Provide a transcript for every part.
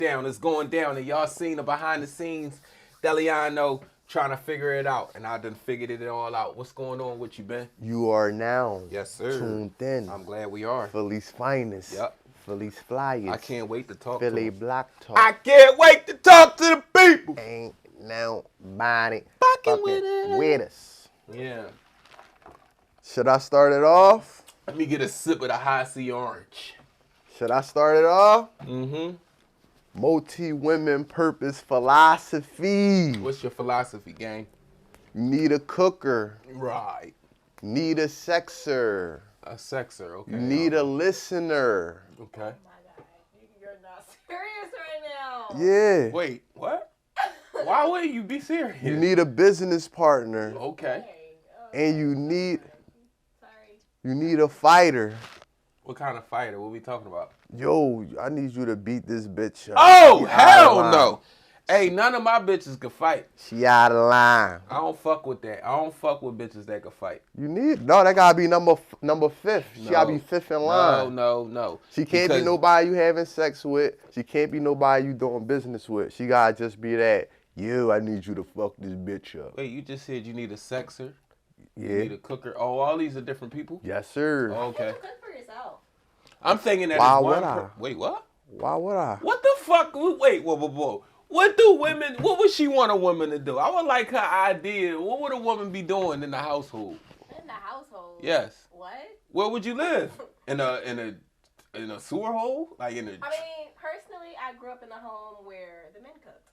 down. It's going down. And y'all seen the behind the scenes, Deliano trying to figure it out. And I done figured it all out. What's going on with you, Ben? You are now Yes, sir. tuned in. I'm glad we are. Philly's finest. Yep. Philly's flyest. I can't wait to talk Philly to them. Block Talk. I can't wait to talk to the people. Ain't nobody Fucking with us. Yeah. Should I start it off? Let me get a sip of the high C orange. Should I start it off? Mm-hmm. Multi-women purpose philosophy. What's your philosophy, gang? You need a cooker. Right. Need a sexer. A sexer, okay. You need a listener. Okay. Oh my God, you're not serious right now. Yeah. Wait, what? Why would you be serious? You need a business partner. Okay. And you need Sorry. a fighter. What kind of fighter? What we talking about? Yo, I need you to beat this bitch up. Oh, She out of hell line. no. Hey, none of my bitches can fight. She out of line. I don't fuck with that. I don't fuck with bitches that can fight. You need that gotta be number fifth. She gotta be fifth in line. No. She can't be Because- nobody you having sex with. She can't be nobody you doing business with. She gotta just be that. I need you to fuck this bitch up. Wait, you just said you need a sexer. You Yeah. need a cooker. Oh, all these are different people? Yes, sir. Oh, okay. You cook for yourself. I'm thinking that Why it's would one I? Wait, what? Why would I? What the fuck? Wait, whoa. What would she want a woman to do? I would like her idea. What would a woman be doing in the household? In the household. Yes. What? Where would you live? In a sewer hole? Like in a... I mean, personally, I grew up in a home where the men cooked.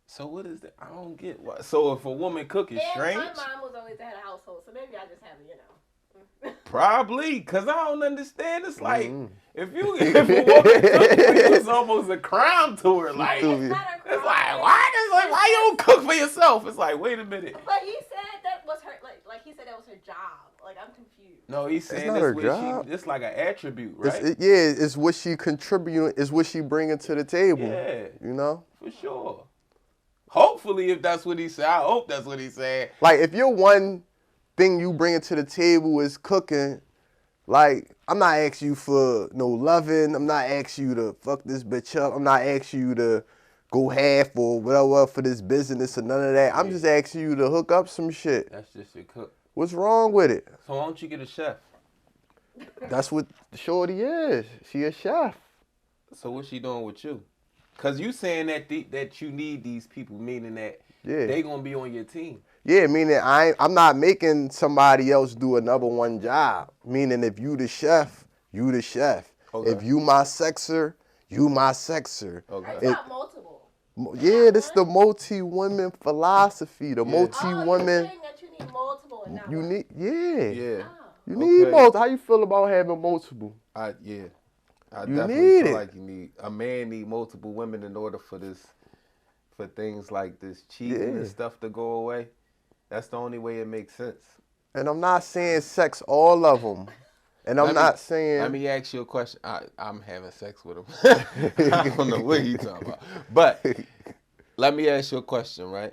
So what is that? I don't get what. So if a woman cook is And strange? my mom was always the head of household, so maybe I just have, Probably, cause I don't understand. It's like Mhm. if a woman cook for you, it's almost a crime to her. Like It's It's not a it's crime. like why you don't cook for yourself? It's like wait a minute. But he said that was her, like he said that was her job. Like, I'm confused. No, he's saying not this her way job. it's like an attribute, right? It's what she contributing. It's what she bringing to the table. Yeah, You know. for sure. Hopefully, if that's what he said, I hope that's what he said. Like, if your one thing you bringing to the table is cooking, like, I'm not asking you for no loving. I'm not asking you to fuck this bitch up. I'm not asking you to go half or whatever for this business or none of that. I'm just asking you to hook up some shit. That's just your cook. What's wrong with it? So why don't you get a chef? That's what Shorty is. She a chef. So what's she doing with you? Cause you saying that that you need these people, meaning that Yeah. they gonna be on your team. Yeah, meaning I'm not making somebody else do another one job. Meaning if you the chef, you the chef. Okay. If you my sexer, you my sexer. Okay. It's not multiple. Yeah, this the multi-women philosophy. The Yeah. Oh, you're multi-women. saying that you need multiple and not You one. need, yeah. Yeah. Oh. You need Okay. multiple. How you feel about having multiple? I You definitely need feel it. like you need a man need multiple women in order for things like this cheating and Yeah. stuff to go away. That's the only way it makes sense. And I'm not saying sex all of them. And I'm not saying. Let me ask you a question. I'm having sex with him. I don't know what he's talking about. But let me ask you a question, right?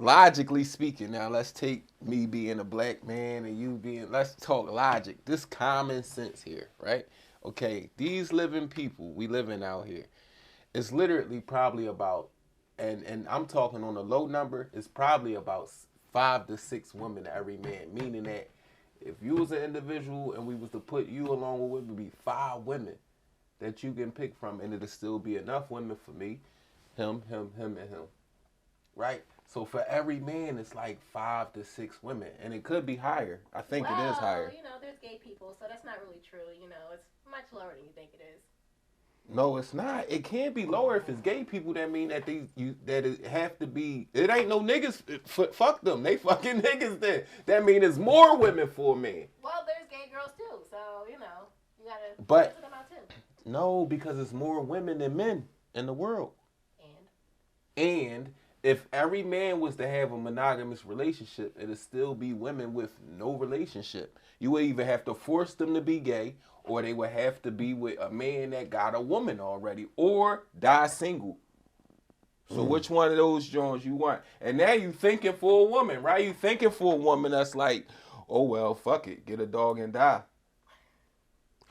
Logically speaking, now let's take me being a black man and you being, let's talk logic. This common sense here, right? Okay, these living people we living out here, it's literally probably about, and I'm talking on a low number, it's probably about 5 to 6 women to every man, meaning that if you was an individual and we was to put you along with it would be 5 women that you can pick from, and it'll still be enough women for me, him, and him, right? So for every man, it's like 5 to 6 women, and it could be higher. I think it is higher. There's gay people, so that's not really true. It's much lower than you think it is. No, it's not. It can't be lower if it's gay people. That mean that it have to be. It ain't no niggas. Fuck them. They fucking niggas. Then that mean it's more women for a man. Well, there's gay girls too, so you gotta But- filter them out too. No, because it's more women than men in the world. And And if every man was to have a monogamous relationship, it'd still be women with no relationship. You would either have to force them to be gay, or they would have to be with a man that got a woman already, or die single. So which one of those joints you want? And now you thinking for a woman, right? You thinking for a woman that's like, oh well, fuck it, get a dog and die.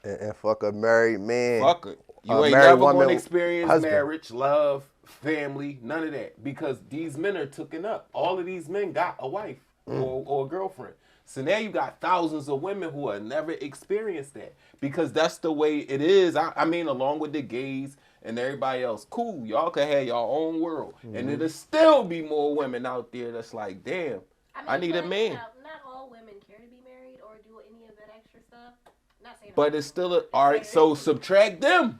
and fuck a married man. Fuck it. You ain't married never woman, gonna experience husband. marriage, love, family, none of that. Because these men are taken up. All of these men got a wife or a girlfriend. So now you got thousands of women who have never experienced that. Because that's the way it is. I mean, along with the gays and everybody else, cool. Y'all can have your own world. And it'll still be more women out there that's like, damn, I need a but, man. You know, not all women care to be married or do any of that extra stuff. Not saying But it's still all right. So subtract them,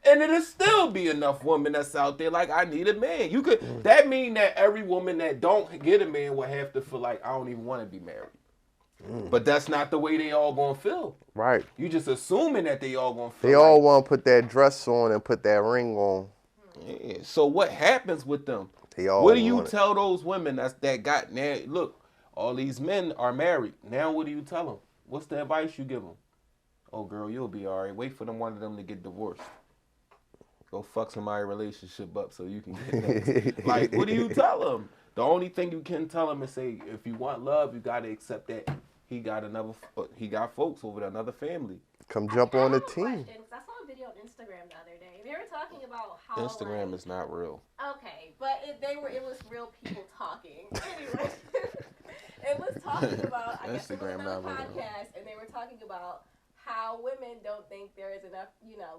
and it'll still be enough women that's out there like I need a man. You could that mean that every woman that don't get a man will have to feel like I don't even want to be married. But that's not the way they all gonna feel. Right. You just assuming that they all gonna feel. They all want to put that dress on and put that ring on. Yeah. So what happens with them? They all What do you want it. tell those women that got now? Look, all these men are married. Now what do you tell them? What's the advice you give them? Oh, girl, you'll be all right. Wait for one of them to get divorced. Go fuck somebody's relationship up so you can get next. Like, what do you tell them? The only thing you can tell them is say, if you want love, you got to accept that he got folks over there, another family. Come jump on the team. Question, 'cause I saw a video on Instagram the other day. They were talking about how Instagram is not real. Okay, but it was real people talking. Anyway, it was talking about I guess it was Instagram another not real. podcast, and they were talking about how women don't think there is enough,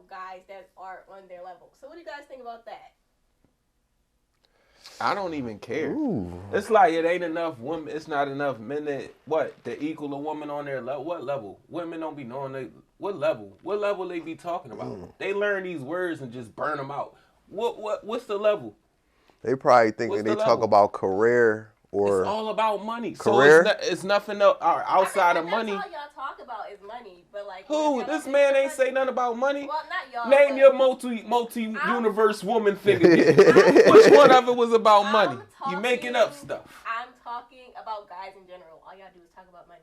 guys that are on their level. So what do you guys think about that? I don't even care. Ooh. It's like it ain't enough women. It's not enough men that equal a woman on their level. What level? Women don't be knowing what level. What level they be talking about? They learn these words and just burn them out. What's the level? They probably think What's that they the talk level? about career or It's all about money. career? So it's nothing else outside of money. That's all y'all talk about is money, but like Who? y'all This think man about ain't say nothing about money. Well, not y'all. Name but your multi-universe woman figure. Which one of it was about money? You making up stuff. I'm talking about guys in general. All y'all do is talk about money.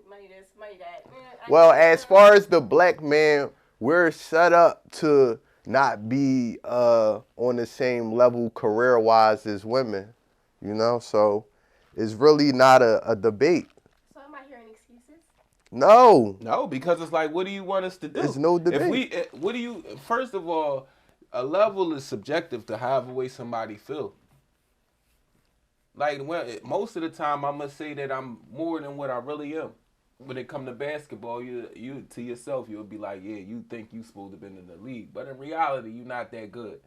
Money this, money that. Well, as far as the black man, we're set up to not be on the same level career-wise as women, so it's really not a debate. So am I hearing excuses? No. No, because it's like, what do you want us to do? There's no debate. First of all, a level is subjective to however way somebody feel. Like, most of the time, I must say that I'm more than what I really am. When it come to basketball, you to yourself, you'll be like, yeah, you think you supposed to have been in the league. But in reality, you're not that good.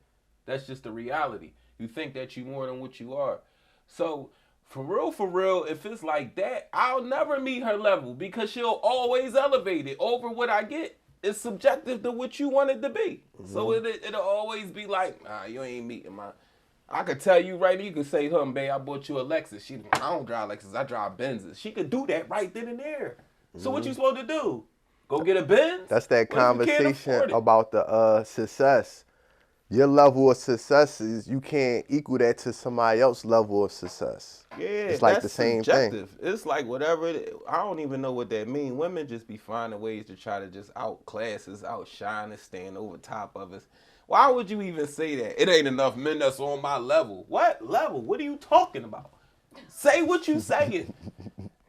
That's just the reality. You think that you're more than what you are. So, for real, if it's like that, I'll never meet her level because she'll always elevate it over what I get. It's subjective to what you want it to be. Mm-hmm. So it'll always be like, nah, you ain't meeting my... I could tell you right now, you could say, babe, I bought you a Lexus. I don't drive Lexus, I drive Benzes. She could do that right then and there. So what you supposed to do? Go get a Benz? That's that conversation about about the success. Your level of success is you can't equal that to somebody else's level of success. Yeah, it's like the same subjective. thing. It's like whatever. I don't even know what that means. Women just be finding ways to try to just outclass us, outshine us, stand over top of us. Why would you even say that? It ain't enough men that's on my level. What level? What are you talking about? Say what you saying.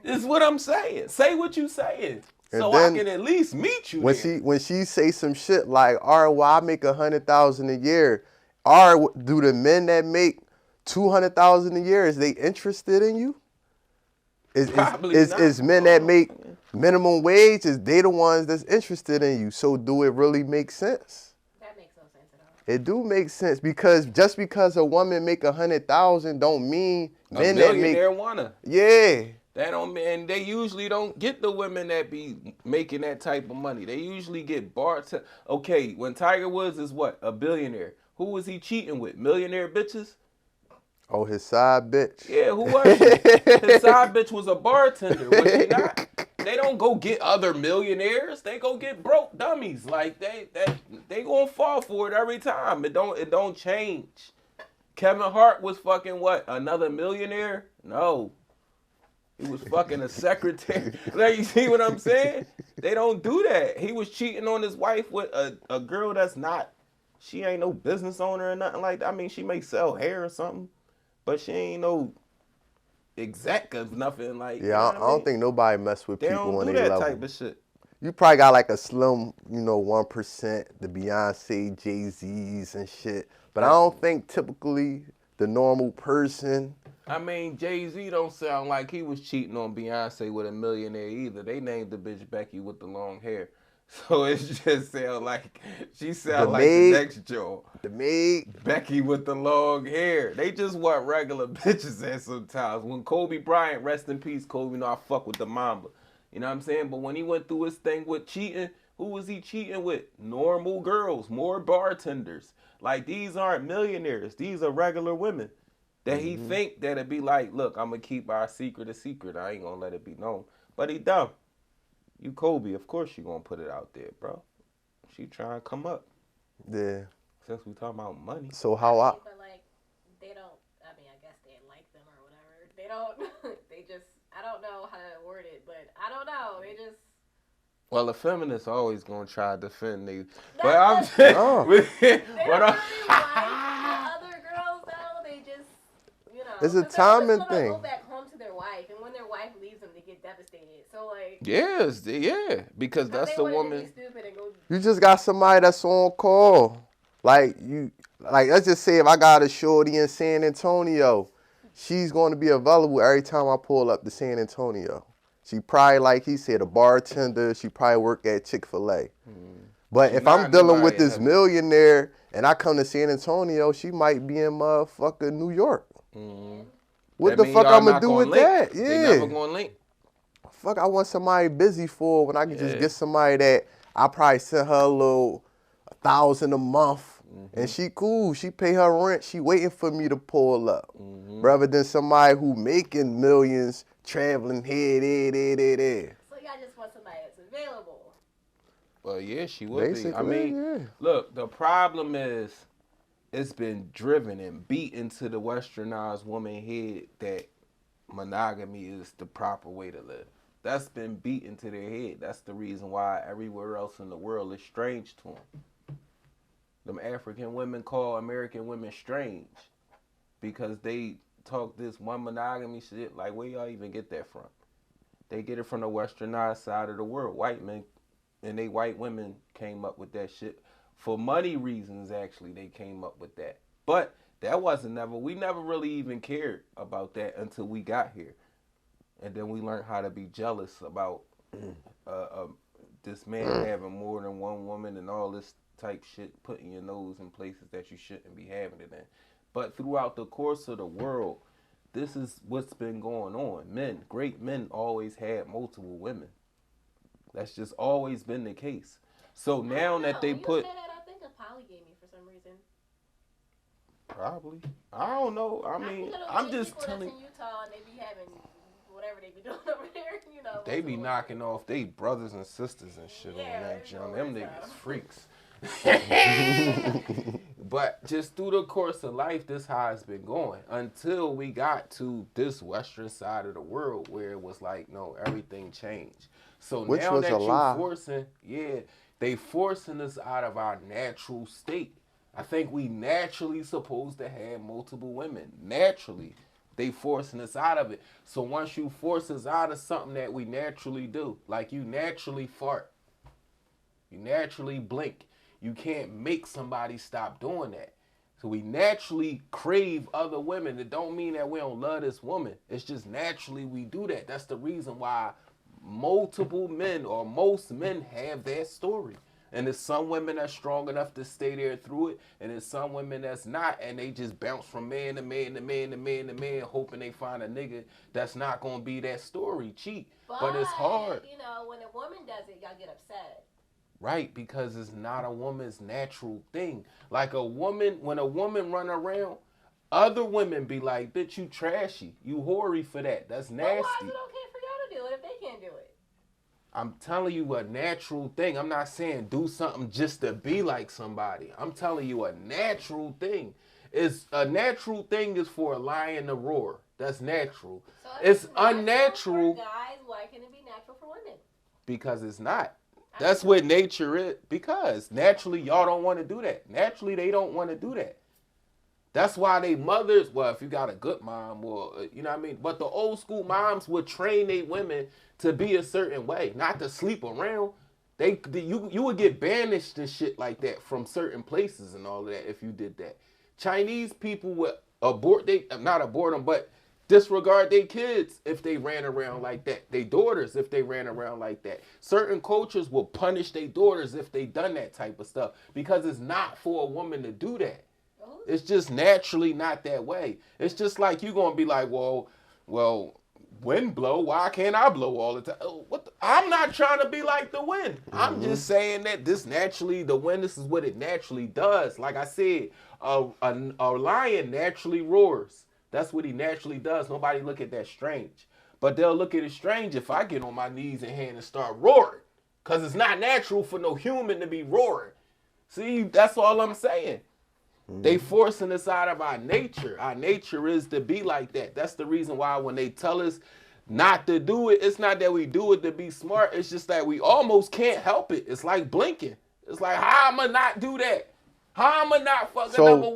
Is what I'm saying. Say what you saying. And so then I can at least meet you. When she say some shit like, all right, well, I make $100,000 a year. All right, do the men that make $200,000 a year, is they interested in you? Is men that make minimum wage, is they the ones that's interested in you? So do it really make sense? That makes no sense at all. It do make sense because just because a woman make $100,000 don't mean men that make wanna. Yeah. And they usually don't get the women that be making that type of money. They usually get Okay, when Tiger Woods is what? A billionaire. Who was he cheating with? Millionaire bitches? Oh, his side bitch. Yeah, who was she? His side bitch was a bartender, was she not? They don't go get other millionaires. They go get broke dummies. Like they gonna fall for it every time. It don't change. Kevin Hart was fucking what? Another millionaire? No. He was fucking a secretary. Like, you see what I'm saying? They don't do that. He was cheating on his wife with a girl that's not, she ain't no business owner or nothing like that. I mean, she may sell hair or something, but she ain't no exec of nothing like. Yeah, I don't think nobody mess with they people don't on do their that level. type of shit. You probably got like a slim, 1%, the Beyonce, Jay-Z's and shit. But I don't think typically the normal person. I mean, Jay-Z don't sound like he was cheating on Beyonce with a millionaire either. They named the bitch Becky with the long hair. So it just sound like she sound like the next Joe. The maid. Becky with the long hair. They just want regular bitches at sometimes. When Kobe Bryant, rest in peace, Kobe, I fuck with the mamba. You know what I'm saying? But when he went through his thing with cheating, who was he cheating with? Normal girls, more bartenders. Like, these aren't millionaires. These are regular women. That he think that it'd be like, look, I'm going to keep our secret a secret. I ain't going to let it be known. But he dumb. You Kobe, of course you going to put it out there, bro. She trying to come up. Yeah. Since we talking about money. So how But like, they don't. I mean, I guess they like them or whatever. They don't. They just. I don't know how to word it, but I don't know. They just. Well, the feminists always gonna try to defend they. That's But I'm what- saying, Oh. They don't really like other girls though. They just, It's a 'cause they always timing wanna thing. Go back home to their wife, and when their wife leaves them, they get devastated. So like. yes, yeah, because that's the they wanted to woman. be stupid and go. you just got somebody that's on call. Like let's just say if I got a shorty in San Antonio, she's going to be available every time I pull up to San Antonio. She probably, like he said, a bartender. She probably work at Chick-fil-A. But if I'm not dealing with nobody this heavy. millionaire and I come to San Antonio, she might be in motherfucking New York. What That the mean fuck y'all I'm gonna not do gonna with link. that? They Yeah. never gonna link. Fuck, I want somebody busy for when I can just Yeah. get somebody that I probably send her a little $1,000 a month. And she cool. She pay her rent. She waiting for me to pull up. Rather than somebody who making millions traveling here, there. So y'all just want somebody that's available. Well, yeah, she would Basically, be. I mean, yeah. look, the problem is it's been driven and beat into the westernized woman head that monogamy is the proper way to live. That's been beat into their head. That's the reason why everywhere else in the world is strange to them. Them African women call American women strange because they talk this one monogamy shit. Like, where y'all even get that from? They get it from the westernized side of the world. White men and they white women came up with that shit for money reasons. Actually, they came up with that, but that wasn't never. We never really even cared about that until we got here, and then we learned how to be jealous about this man having more than one woman and all this type shit, putting your nose in places that you shouldn't be having it in. But throughout the course of the world, this is what's been going on. Men, great men, always had multiple women. That's just always been the case. So now that they when put, you say that, I think of polygamy for some reason. probably, I don't know. I mean, I'm just telling. In Utah, and they be having whatever they be doing over there. They be knocking off they brothers and sisters and shit on Yeah, that they jump. know Them what's niggas up. freaks. But just through the course of life, this how it's been going until we got to this western side of the world where it was like, no, everything changed. So Which now was that a lie. they forcing us out of our natural state. I think we naturally supposed to have multiple women. Naturally. They forcing us out of it. So once you force us out of something that we naturally do, like you naturally fart, you naturally blink, you can't make somebody stop doing that. So we naturally crave other women. It don't mean that we don't love this woman. It's just naturally we do that. That's the reason why multiple men or most men have that story. And there's some women that's strong enough to stay there through it, and there's some women that's not, and they just bounce from man to man to man to man to man, hoping they find a nigga that's not gonna be that story. Cheat, but it's hard. When a woman does it, y'all get upset. Right, because it's not a woman's natural thing. Like a woman, when a woman run around, other women be like, bitch, you trashy. You hoary for that. That's But why nasty. is it okay for y'all to do it if they can't do it? I'm telling you a natural thing. I'm not saying do something just to be like somebody. I'm telling you a natural thing. A natural thing is for a lion to roar. That's natural. So It's natural unnatural for guys. Why can it be natural for women? because it's not. That's what nature is. Because naturally, y'all don't want to do that. Naturally, they don't want to do that. That's why they mothers, well, if you got a good mom, or, you know what I mean? But the old school moms would train their women to be a certain way, not to sleep around. You would get banished and shit like that from certain places and all of that if you did that. Chinese people would not abort them, but disregard their kids if they ran around like that. Their daughters if they ran around like that. Certain cultures will punish their daughters if they done that type of stuff because it's not for a woman to do that. It's just naturally not that way. It's just like you gonna be like, well, wind blow. Why can't I blow all the time? I'm not trying to be like the wind. I'm just saying that this naturally, the wind. This is what it naturally does. Like I said, a lion naturally roars. That's what he naturally does. Nobody look at that strange, but they'll look at it strange if I get on my knees and hand and start roaring, cause it's not natural for no human to be roaring. See, that's all I'm saying. They forcing us out of our nature. Our nature is to be like that. That's the reason why when they tell us not to do it, it's not that we do it to be smart. It's just that we almost can't help it. It's like blinking. It's like, how I'ma not do that? How I'ma not fucking number one?